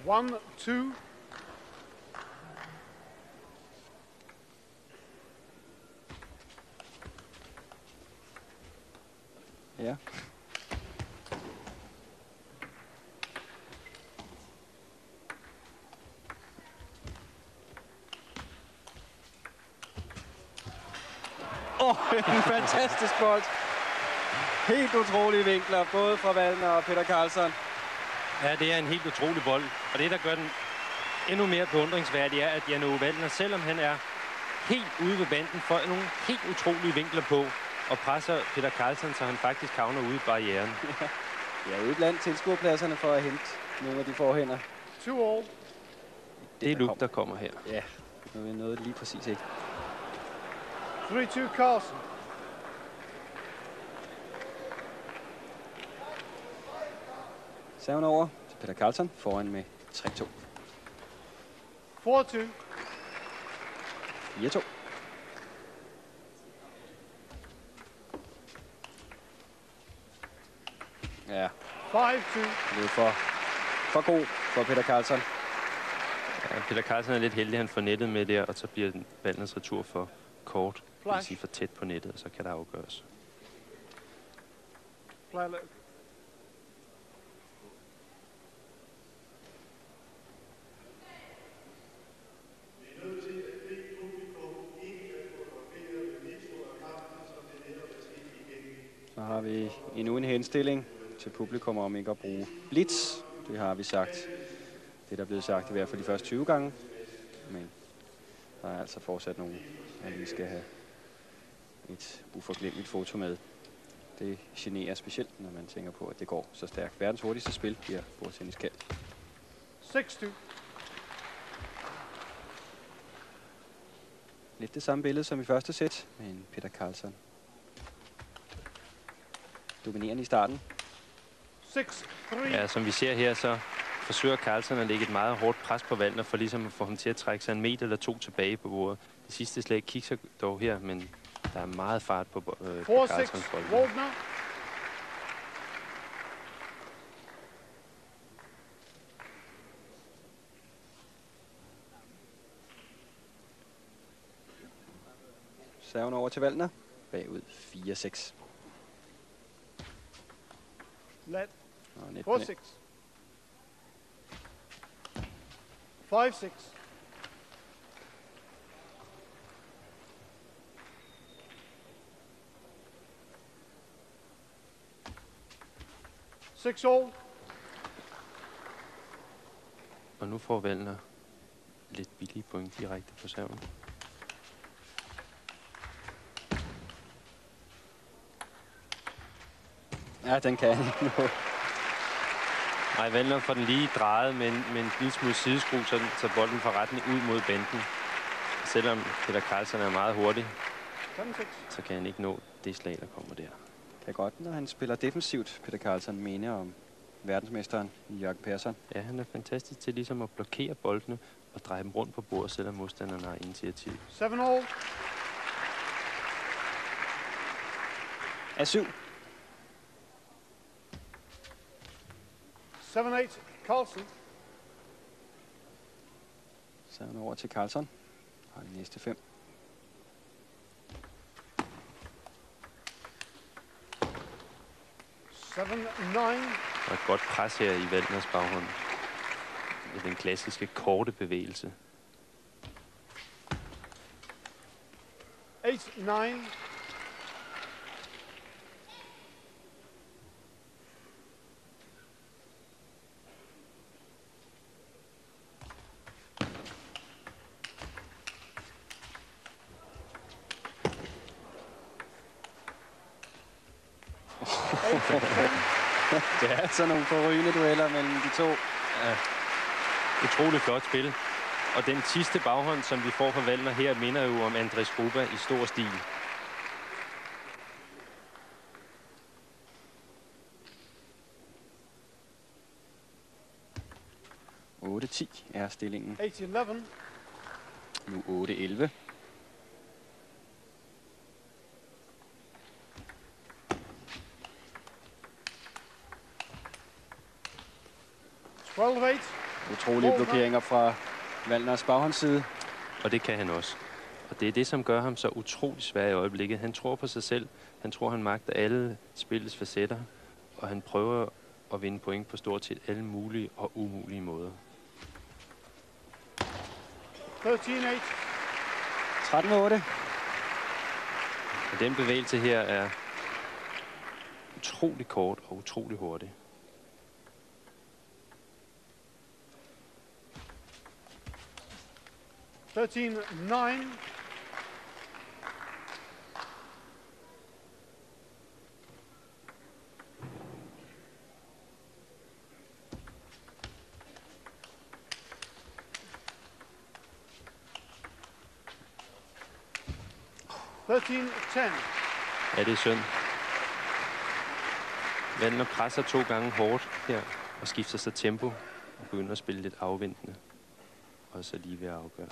1-2. Ja. En fantastisk bold. Helt utrolige vinkler, både fra Wallner og Peter Karlsson. Ja, det er en helt utrolig bold. Og det, der gør den endnu mere beundringsværdig, er, at Jan Åge Wallner, selvom han er helt ude ved banden, får nogle helt utrolige vinkler på og presser Peter Karlsson, så han faktisk havner ude i barrieren. Ja, ude blandt tilskuerpladserne for at hente nogle af de forhænder. 2-all. Det er loop, der kommer her. Ja, nu er vi nået lige præcis ikke. 3-2 Carlsen. Serven over til Peter Karlsson, foran med 3-2. 4-2. 4-2. Ja, 5-2. det er for god for Peter Karlsson. Ja, Peter Karlsson er lidt heldig, han får nettet med der, og så bliver Wallners retur for kort. Det vil sige for tæt på nettet, og så kan der afgøres. Så har vi endnu en henstilling til publikum om ikke at bruge blitz. Det har vi sagt. Det er der blevet sagt i hvert fald de første 20 gange. Men der er altså fortsat nogen, der lige skal have et uforglemmeligt foto med. Det generer specielt, når man tænker på, at det går så stærkt. Verdens hurtigste spil bliver bordtennis kaldt. 6-2. Lidt det samme billede som i første sæt, men Peter Karlsson dominerende i starten. 6-3. Ja, som vi ser her, så forsøger Karlsson at lægge et meget hårdt pres på Wallner, for ligesom at få ham til at trække sig en meter eller to tilbage på bordet. Det sidste slag kigger dog her, men der er meget fart på Karlssons bold. 4-6 Waldner. Serven over til Wallner. Bagud 4-6. Let. 4-6. 5-6. 6-all. Og nu får Wallner lidt billige point direkte på serven. Ja, den kan han ikke nå. Nej, Wallner får den lige drejet med en lille smule sideskru, så bolden får retning ud mod banden. Selvom Peter Karlsson er meget hurtig, så kan han ikke nå det slag, der kommer der. Kan godt, når han spiller defensivt, Peter Karlsson, mener om verdensmesteren Jørgen Persson. Ja, han er fantastisk til ligesom at blokere boldene og dreje dem rundt på bordet, selvom modstanderne har initiativ. 7-all. A7. 7-8 Carlsen. Serven over til Karlsson. Og de næste 5. Og et godt pres her i Wallners baghånd. Med den klassiske korte bevægelse. 8-9. Det er altså nogle forrygende dueller mellem de to. Ja. Utroligt flot spil. Og den sidste baghånd, som vi får fra Wallner her, minder jo om Andres Gruba i stor stil. 8-10 er stillingen. 8-11. Nu 8-11. utrolige blokeringer fra Valdners baghåndsside. Og det kan han også. Og det er det, som gør ham så utrolig svær i øjeblikket. Han tror på sig selv. Han tror, han magter alle spillets facetter. Og han prøver at vinde point på stort set alle mulige og umulige måder. 13-8. 13-8. Og den bevægelse her er utrolig kort og utrolig hurtig. Thirteen, 9. Ja, det er synd. Valdner presser 2 gange hårdt her og skifter sig tempo og begynder at spille lidt afventende. Og så lige ved at afgøre.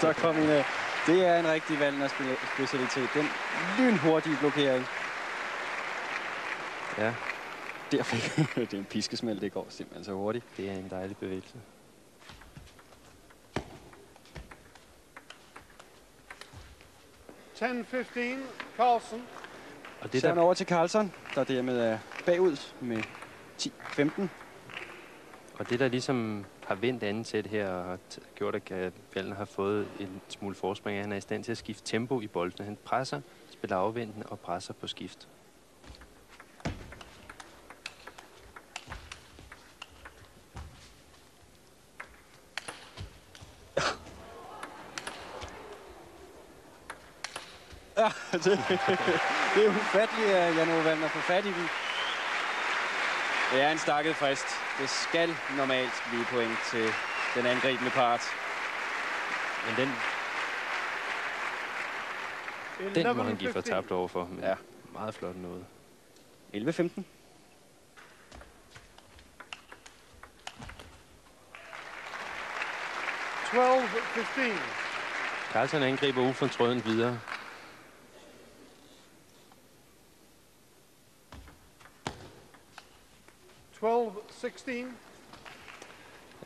Der kom en. Det er en rigtig Valdner specialitet. Den lynhurtige blokering. Ja, Der fik det er en piskesmæld, det går simpelthen så hurtigt. det er en dejlig bevægelse. 10-15, Carlsen. Og det Så er han der, over til Carlson, der dermed er bagud med 10-15. og det der ligesom har vendt anden sæt her og har gjort, at Valdner har fået en smule forspring, han er i stand til at skifte tempo i boldene. Han presser, spiller afventende og presser på skift. Ja, det er ufatteligt, at Jan Ove Valdner får fat i den. Det er en stakket frist. Det skal normalt blive point til den angribende part. Men den må han give for tabt overfor. Men Ja. meget flot noget. 11-15. Carlsen angriber ufortrødent videre.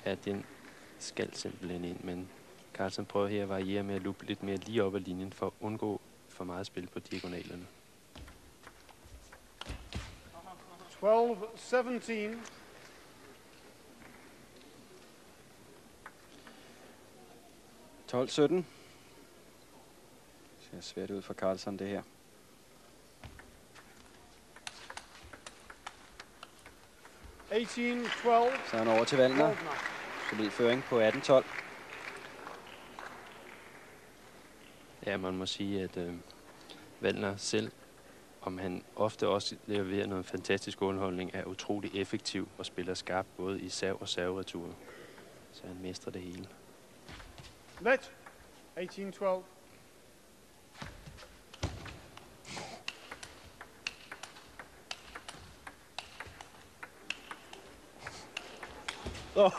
Ja, den skal simpelthen ind, men Carlsen prøver her at variere med at luppe lidt mere lige op ad linjen for at undgå for meget spil på diagonalerne. 12-17. 12-17. Det ser svært ud for Carlson, det her. Så er han over til Valdner. Solid føring på 18-12. Ja, man må sige, at Valdner selv, om han ofte også leverer noget fantastisk underholdning, er utrolig effektiv og spiller skarpt både i serv og serveretur. Så han mestrer det hele. Let. 18-12. Og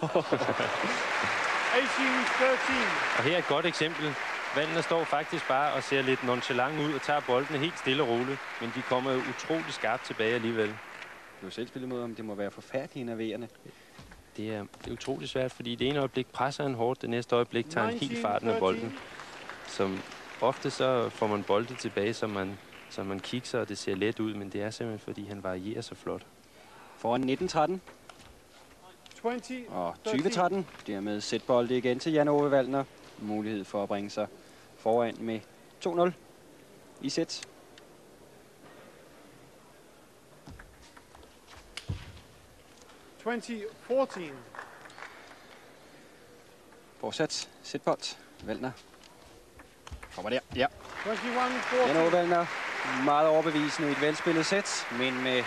her er et godt eksempel. Valdner står faktisk bare og ser lidt nonchalant ud og tager boldene helt stille og roligt. Men de kommer jo utrolig skarpt tilbage alligevel. Du har selv spillet mod ham. Det må være forfærdeligt enerverende. Det er utrolig svært, fordi det ene øjeblik presser han hårdt, det næste øjeblik tager han helt farten af bolden. Som ofte så får man bolden tilbage, så man kikser, og det ser let ud, men det er simpelthen, fordi han varierer så flot. Foran 19-13 og 20-13. Dermed sætbolde igen til Jan Ove Valdner. Mulighed for at bringe sig foran med 2-0 i sæt. Fortsat sætbold. Valdner kommer der. Ja. Jan Ove Valdner meget overbevisende i et velspillet sæt, men med